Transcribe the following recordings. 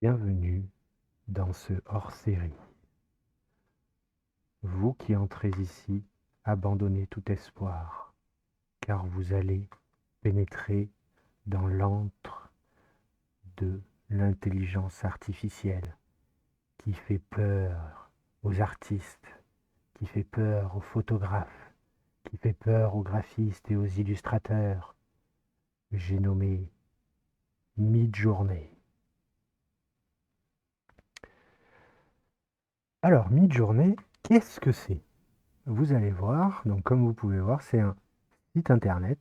Bienvenue dans ce hors-série. Vous qui entrez ici, abandonnez tout espoir, car vous allez pénétrer dans l'antre de l'intelligence artificielle qui fait peur aux artistes, qui fait peur aux photographes, qui fait peur aux graphistes et aux illustrateurs. J'ai nommé Midjourney. Alors, Midjourney, qu'est-ce que c'est? Vous allez voir, donc comme vous pouvez voir, c'est un site internet.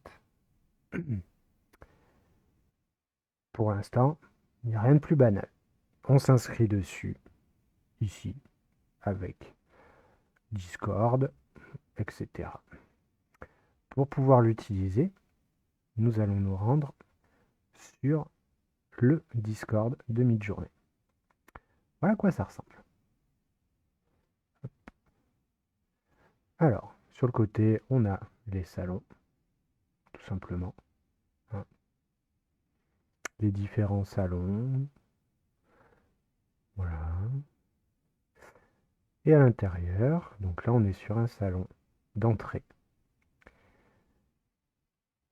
Pour l'instant, il n'y a rien de plus banal. On s'inscrit dessus, ici, avec Discord, etc. Pour pouvoir l'utiliser, nous allons nous rendre sur le Discord de Midjourney. Voilà à quoi ça ressemble. Alors, sur le côté, on a les salons, tout simplement. Hein. Les différents salons. Voilà. Et à l'intérieur, donc là, on est sur un salon d'entrée,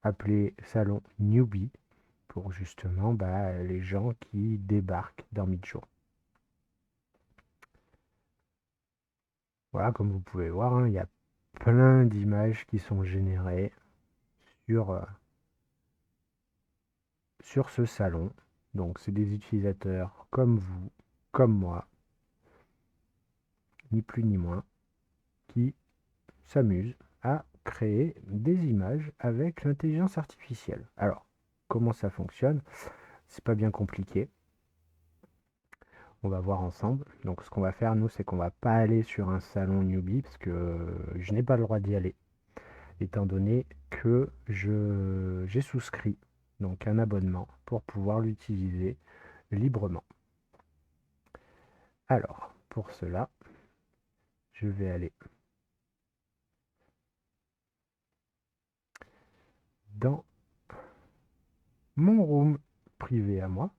appelé salon Newbie, pour justement les gens qui débarquent dans Midjourney. Voilà, comme vous pouvez voir, hein, il y a plein d'images qui sont générées sur, sur ce salon. Donc c'est des utilisateurs comme vous, comme moi, ni plus ni moins, qui s'amusent à créer des images avec l'intelligence artificielle. Alors, comment ça fonctionne? C'est pas bien compliqué. On va voir ensemble. Donc ce qu'on va faire, nous, c'est qu'on va pas aller sur un salon newbie, parce que je n'ai pas le droit d'y aller, étant donné que j'ai souscrit donc un abonnement pour pouvoir l'utiliser librement. Alors, pour cela, je vais aller dans mon room privé à moi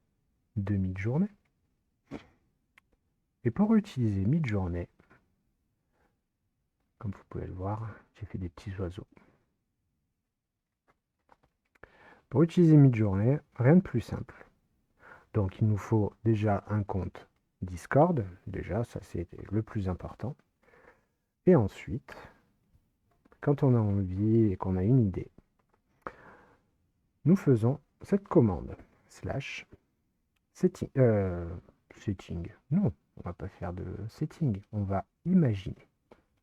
de Midjourney. Et pour utiliser Midjourney, comme vous pouvez le voir, j'ai fait des petits oiseaux. Pour utiliser Midjourney, rien de plus simple. Donc il nous faut déjà un compte Discord, déjà ça c'est le plus important. Et ensuite, quand on a envie et qu'on a une idée, nous faisons cette commande slash setting. Setting. Non, on va pas faire de setting, on va imaginer.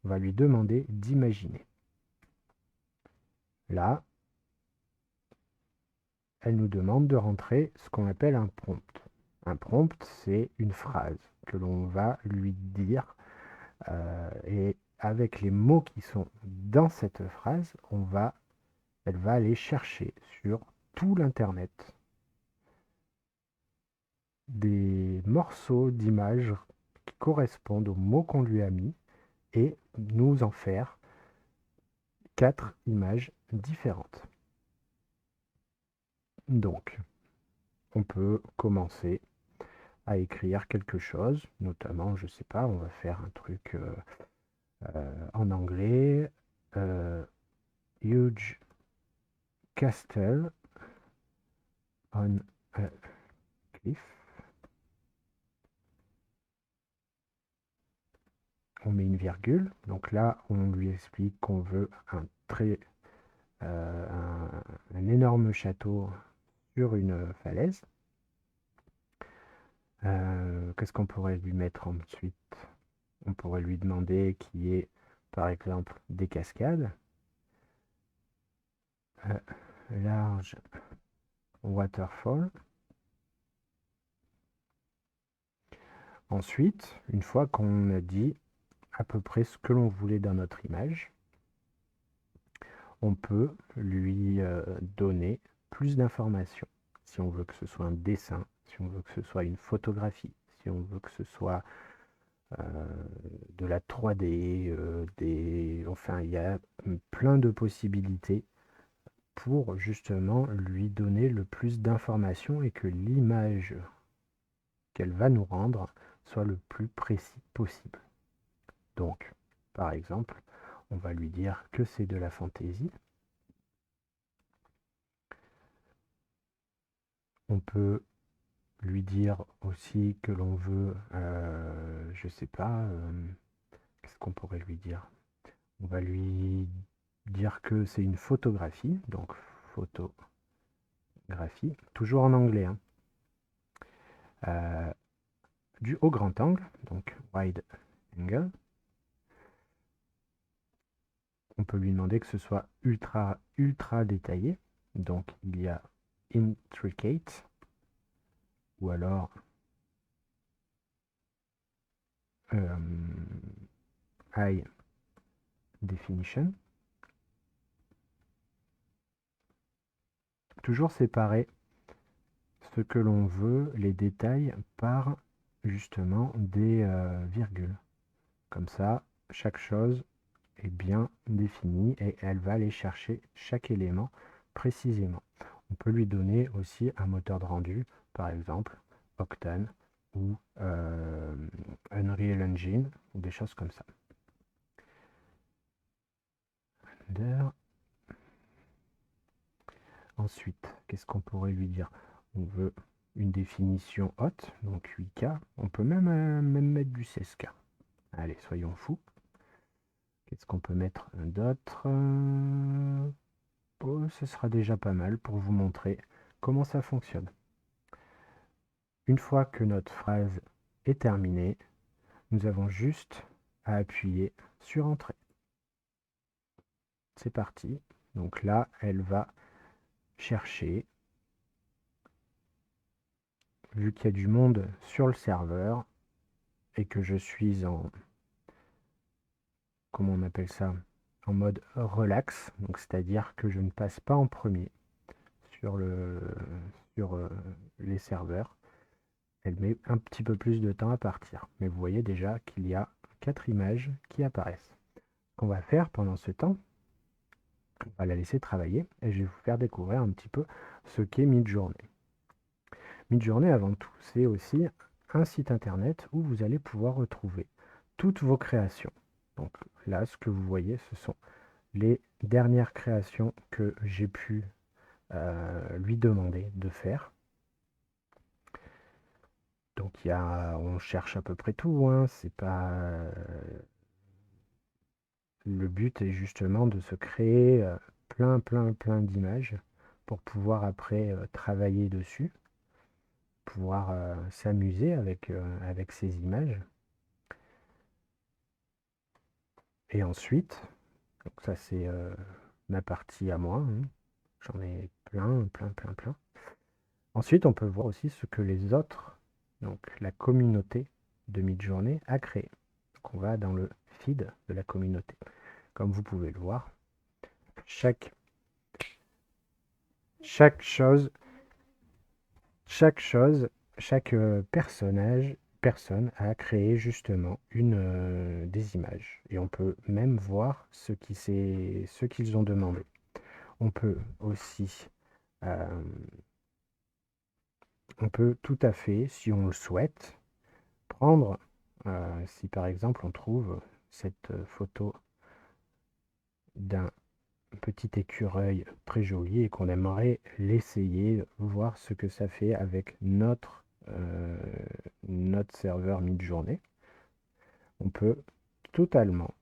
On va lui demander d'imaginer. Là, elle nous demande de rentrer ce qu'on appelle un prompt. Un prompt, c'est une phrase que l'on va lui dire et avec les mots qui sont dans cette phrase, elle va aller chercher sur tout l'internet des morceaux d'images qui correspondent aux mots qu'on lui a mis et nous en faire 4 images différentes. Donc, on peut commencer à écrire quelque chose, notamment, je sais pas, on va faire un truc en anglais, huge castle on a cliff. On met une virgule, donc là on lui explique qu'on veut un énorme château sur une falaise. Qu'est-ce qu'on pourrait lui mettre ensuite? On pourrait lui demander qu'il y ait par exemple des cascades, large waterfall. Ensuite, une fois qu'on a dit à peu près ce que l'on voulait dans notre image, on peut lui donner plus d'informations. Si on veut que ce soit un dessin, si on veut que ce soit une photographie, si on veut que ce soit de la 3D, enfin il y a plein de possibilités pour justement lui donner le plus d'informations et que l'image qu'elle va nous rendre soit le plus précis possible. Donc, par exemple, on va lui dire que c'est de la fantaisie. On peut lui dire aussi que l'on veut, je sais pas, qu'est-ce qu'on pourrait lui dire? On va lui dire que c'est une photographie, donc photographie, toujours en anglais, hein. Du haut grand angle, donc wide angle. On peut lui demander que ce soit ultra détaillé, donc il y a intricate, ou alors high definition. Toujours séparer ce que l'on veut, les détails, par justement des virgules. Comme ça, chaque chose est bien définie et elle va aller chercher chaque élément précisément. On peut lui donner aussi un moteur de rendu, par exemple Octane ou Unreal Engine, ou des choses comme ça. Ensuite, qu'est-ce qu'on pourrait lui dire? On veut une définition haute, donc 8K. On peut même mettre du 16K. Allez, soyons fous. Qu'est-ce qu'on peut mettre d'autre? Oh, ce sera déjà pas mal pour vous montrer comment ça fonctionne. Une fois que notre phrase est terminée, nous avons juste à appuyer sur Entrée. C'est parti. Donc là, elle va chercher. Vu qu'il y a du monde sur le serveur et que je suis en, comment on appelle ça, en mode relax, donc c'est-à-dire que je ne passe pas en premier sur les serveurs, elle met un petit peu plus de temps à partir. Mais vous voyez déjà qu'il y a 4 images qui apparaissent. Ce qu'on va faire pendant ce temps, on va la laisser travailler et je vais vous faire découvrir un petit peu ce qu'est Midjourney. Midjourney, avant tout, c'est aussi un site internet où vous allez pouvoir retrouver toutes vos créations. Donc là, ce que vous voyez, ce sont les dernières créations que j'ai pu lui demander de faire. Donc on cherche à peu près tout, hein, c'est pas... le but est justement de se créer plein d'images pour pouvoir après travailler dessus, pouvoir s'amuser avec ces images. Et ensuite, donc ça c'est ma partie à moi, hein. J'en ai plein. Ensuite, on peut voir aussi ce que les autres, donc la communauté de Midjourney a créé. Donc on va dans le feed de la communauté. Comme vous pouvez le voir, chaque chose, chaque personne a créé justement des images. Et on peut même voir ce qu'ils ont demandé. On peut aussi, on peut tout à fait, si on le souhaite, prendre, si par exemple on trouve cette photo d'un petit écureuil très joli et qu'on aimerait l'essayer, voir ce que ça fait avec notre serveur Midjourney, on peut totalement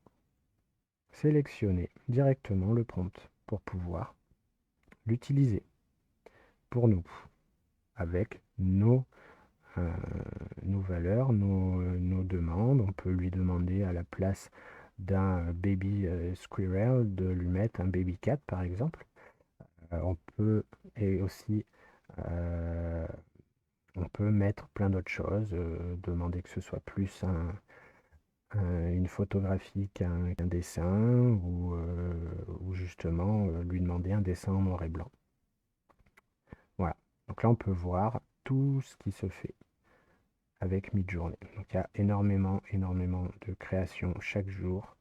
sélectionner directement le prompt pour pouvoir l'utiliser pour nous avec nos valeurs, nos demandes. On peut lui demander à la place d'un baby squirrel de lui mettre un baby cat par exemple. On peut aussi on peut mettre plein d'autres choses, demander que ce soit plus une photographie qu'un dessin ou justement lui demander un dessin en noir et blanc. Voilà, donc là on peut voir tout ce qui se fait avec Midjourney. Donc il y a énormément de créations chaque jour.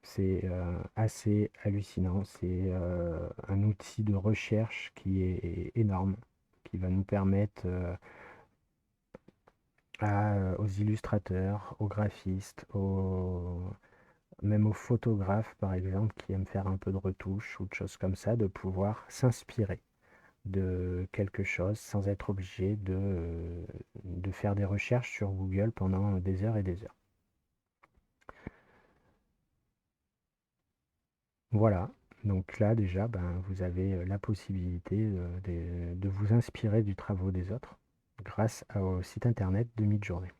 C'est assez hallucinant, c'est un outil de recherche qui est énorme, qui va nous permettre aux illustrateurs, aux graphistes, même aux photographes par exemple qui aiment faire un peu de retouches ou de choses comme ça, de pouvoir s'inspirer de quelque chose sans être obligé de faire des recherches sur Google pendant des heures et des heures. Voilà, donc là déjà, ben, vous avez la possibilité de vous inspirer du travail des autres grâce au site internet de Midjourney.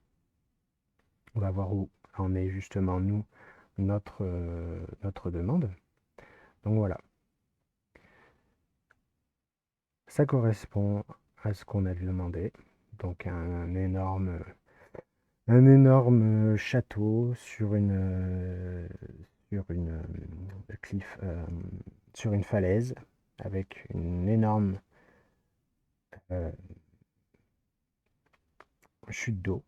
On va voir où en est justement nous, notre demande. Donc voilà, ça correspond à ce qu'on a demandé. Donc un énorme château cliff, sur une falaise avec une énorme euh, chute d'eau.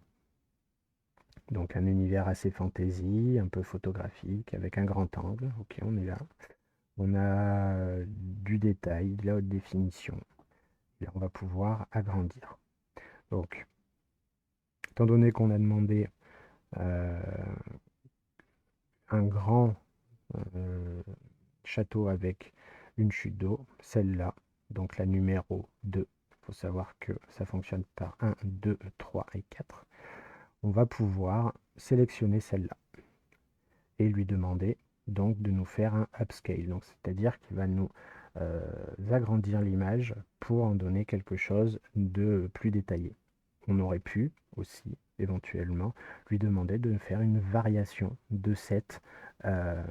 Donc un univers assez fantasy, un peu photographique, avec un grand angle. Ok, on est là. On a du détail, de la haute définition. Et on va pouvoir agrandir. Donc, étant donné qu'on a demandé euh, un grand euh, château avec une chute d'eau, celle-là, donc la numéro 2, il faut savoir que ça fonctionne par 1, 2, 3 et 4. On va pouvoir sélectionner celle-là et lui demander donc de nous faire un upscale. Donc c'est-à-dire qu'il va nous agrandir l'image pour en donner quelque chose de plus détaillé. On aurait pu aussi éventuellement lui demander de faire une variation euh,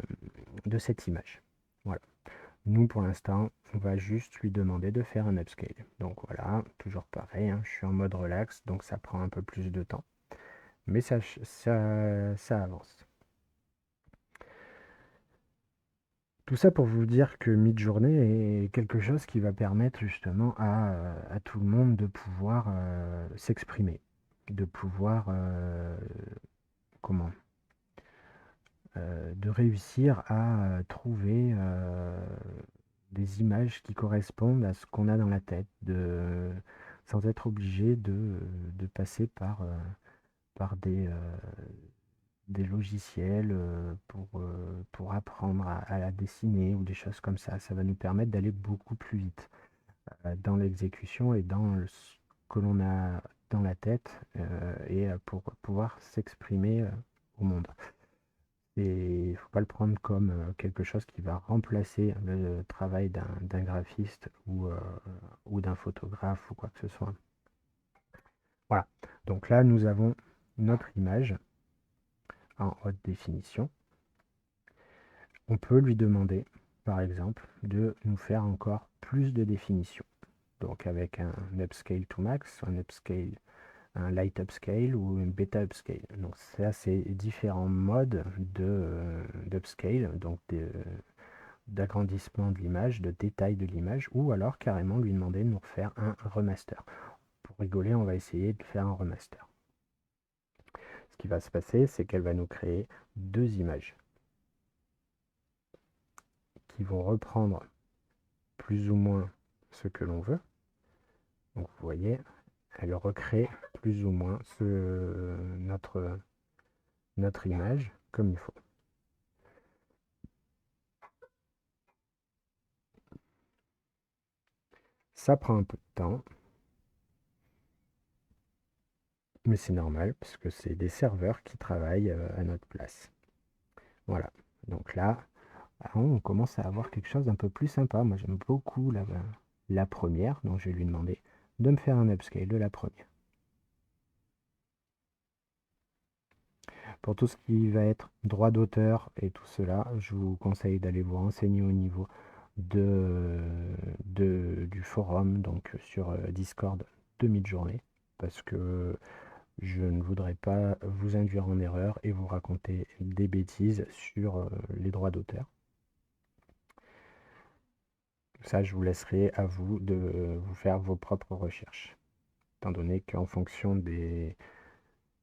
de cette image. Voilà. Nous, pour l'instant, on va juste lui demander de faire un upscale. Donc voilà, toujours pareil, hein, je suis en mode relax, donc ça prend un peu plus de temps. Mais ça avance. Tout ça pour vous dire que Midjourney est quelque chose qui va permettre justement à tout le monde de pouvoir s'exprimer, de pouvoir comment de réussir à trouver des images qui correspondent à ce qu'on a dans la tête, sans être obligé de passer par des logiciels pour apprendre à la dessiner ou des choses comme ça. Ça va nous permettre d'aller beaucoup plus vite dans l'exécution et dans ce que l'on a dans la tête et pour pouvoir s'exprimer au monde. Et il ne faut pas le prendre comme quelque chose qui va remplacer le travail d'un graphiste ou d'un photographe ou quoi que ce soit. Voilà. Donc là, nous avons notre image en haute définition. On peut lui demander, par exemple, de nous faire encore plus de définition. Donc avec un upscale to max, un light upscale ou une beta upscale. Donc ça, c'est différents modes d'upscale, donc d'agrandissement de l'image, de détail de l'image, ou alors carrément lui demander de nous refaire un remaster. Pour rigoler, on va essayer de faire un remaster. Ce qui va se passer, c'est qu'elle va nous créer deux images qui vont reprendre plus ou moins ce que l'on veut. Donc vous voyez, elle recrée plus ou moins notre image comme il faut. Ça prend un peu de temps, mais c'est normal parce que c'est des serveurs qui travaillent à notre place. Voilà. Donc là, on commence à avoir quelque chose d'un peu plus sympa. Moi, j'aime beaucoup la première, donc je vais lui demander de me faire un upscale de la première. Pour tout ce qui va être droit d'auteur et tout cela, je vous conseille d'aller vous renseigner au niveau du forum, donc sur Discord de Midjourney, parce que je ne voudrais pas vous induire en erreur et vous raconter des bêtises sur les droits d'auteur. Ça, je vous laisserai à vous de vous faire vos propres recherches, étant donné qu'en fonction des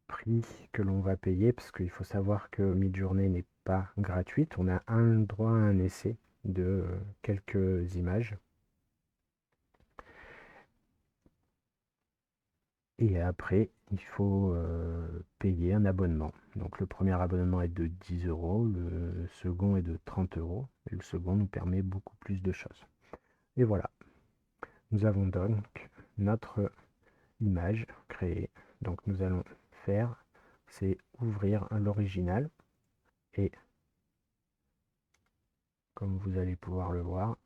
prix que l'on va payer, parce qu'il faut savoir que Midjourney n'est pas gratuite, on a un droit à un essai de quelques images. Et après, il faut payer un abonnement. Donc le premier abonnement est de 10 euros, le second est de 30 euros. Et le second nous permet beaucoup plus de choses. Et voilà, nous avons donc notre image créée. Donc nous allons faire, c'est ouvrir l'original. Et comme vous allez pouvoir le voir,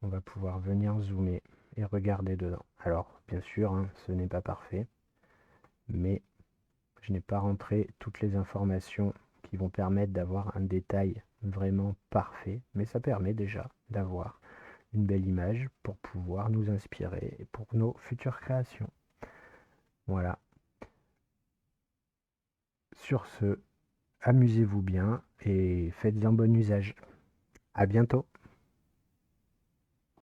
on va pouvoir venir zoomer et regarder dedans. Alors, bien sûr, hein, ce n'est pas parfait, mais je n'ai pas rentré toutes les informations qui vont permettre d'avoir un détail vraiment parfait, mais ça permet déjà d'avoir une belle image pour pouvoir nous inspirer pour nos futures créations. Voilà. Sur ce, amusez-vous bien et faites-en bon usage. À bientôt.